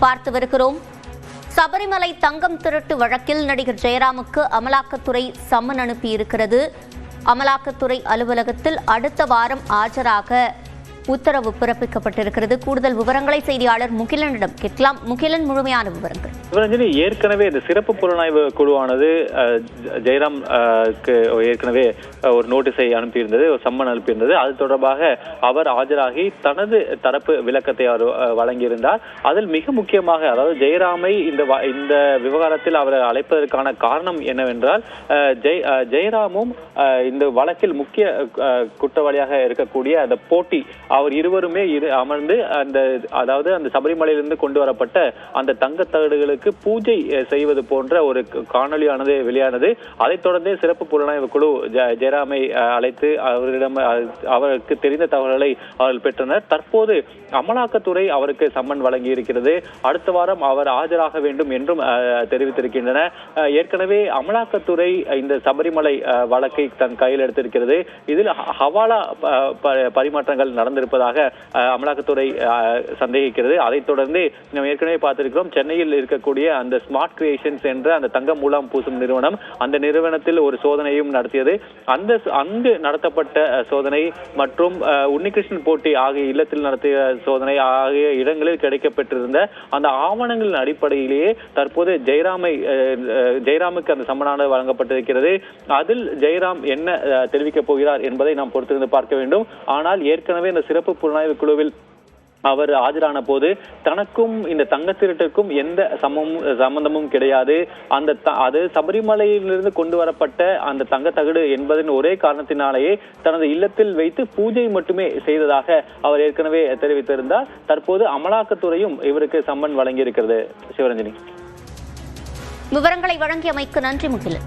பார்த்து வருகிறோம். சபரிமலை தங்கம் திருட்டு வழக்கில் நடிகர் ஜெயராமுக்கு அமலாக்கத்துறை சம்மன் அனுப்பியிருக்கிறது. அமலாக்கத்துறை அலுவலகத்தில் அடுத்த வாரம் ஆஜராக உத்தரவு பிறப்பிக்கப்பட்டிருக்கிறது. கூடுதல் விவரங்களை செய்தியாளர் முகிலனிடம் கேட்கலாம். முகிலன், முழுமையான விவரங்கள். சிவரஞ்சனி, ஏற்கனவே இந்த சிறப்பு புலனாய்வு குழுவானது ஜெயராம் ஏற்கனவே ஒரு நோட்டீஸை அனுப்பியிருந்தது, ஒரு சம்மன் அனுப்பியிருந்தது. அது தொடர்பாக அவர் ஆஜராகி தனது தரப்பு விளக்கத்தை அவர் வழங்கியிருந்தார். அதில் மிக முக்கியமாக, அதாவது ஜெயராமை இந்த விவகாரத்தில் அவரை அழைப்பதற்கான காரணம் என்னவென்றால், ஜெயராமும் இந்த வழக்கில் முக்கிய குற்றவாளியாக இருக்கக்கூடிய அந்த போட்டி, அவர் இருவருமே அமர்ந்து அதாவது அந்த சபரிமலையிலிருந்து கொண்டு வரப்பட்ட அந்த தங்கத்தகடுகளுக்கு பூஜை செய்வது போன்ற ஒரு காணொலியானது வெளியானது. அதைத் தொடர்ந்தே சிறப்பு புலனாய்வு குழு ஜெயராமை அழைத்து அவருக்கு தெரிந்த தகவல்களை அவர்கள் பெற்றனர். தற்போது அமலாக்கத்துறை அவருக்கு சம்மன் வழங்கி இருக்கிறது. அடுத்த வாரம் அவர் ஆஜராக வேண்டும் என்றும் தெரிவித்திருக்கின்றன. ஏற்கனவே அமலாக்கத்துறை இந்த சபரிமலை வழக்கை தன் கையில் எடுத்திருக்கிறது. இதில் ஹவாலா பரிமாற்றங்கள் நடந்திருப்பதாக அமலாக்கத்துறை சந்தேகிக்கிறது. அதைத் தொடர்ந்து நாம் ஏற்கனவே பார்த்திருக்கிறோம், சென்னையில் இருக்கக்கூடிய அந்த ஸ்மார்ட் கிரியேஷன்ஸ் என்ற அந்த தங்க மூலம் பூசும் நிறுவனம், அந்த நிறுவனத்தில் ஒரு சோதனையும் நடத்தியது. அங்கு நடத்தப்பட்ட சோதனை மற்றும் உன்னிகிருஷ்ணன் போட்டி ஆகிய இல்லத்தில் நடத்திய சோதனை ஆகிய இடங்களில் கிடைக்கப்பட்டிருந்த அந்த ஆவணங்களின் அடிப்படையிலேயே தற்போது ஜெயராமுக்கு அந்த சம்மனானது வழங்கப்பட்டிருக்கிறது. அதில் ஜெயராம் என்ன தெரிவிக்கப் போகிறார் என்பதை நாம் பொறுத்திருந்து பார்க்க வேண்டும். ஆனால் ஏற்கனவே இந்த சிறப்பு புலனாய்வு குழுவில் அவர் ஆஜரான போது தனக்கும் இந்த தங்க திருட்டிற்கும் எந்த சம்பந்தமும் கிடையாது, அது சபரிமலையிலிருந்து கொண்டு வரப்பட்ட அந்த தங்க தகடு என்பதன் ஒரே காரணத்தினாலேயே தனது இல்லத்தில் வைத்து பூஜை மட்டுமே செய்ததாக அவர் ஏற்கனவே தெரிவித்திருந்தார். தற்போது அமலாக்கத்துறையும் இவருக்கு சம்மன் வழங்கியிருக்கிறது. சிவரஞ்சனி, விவரங்களை வழங்கியமைக்கு நன்றி முகிலன்.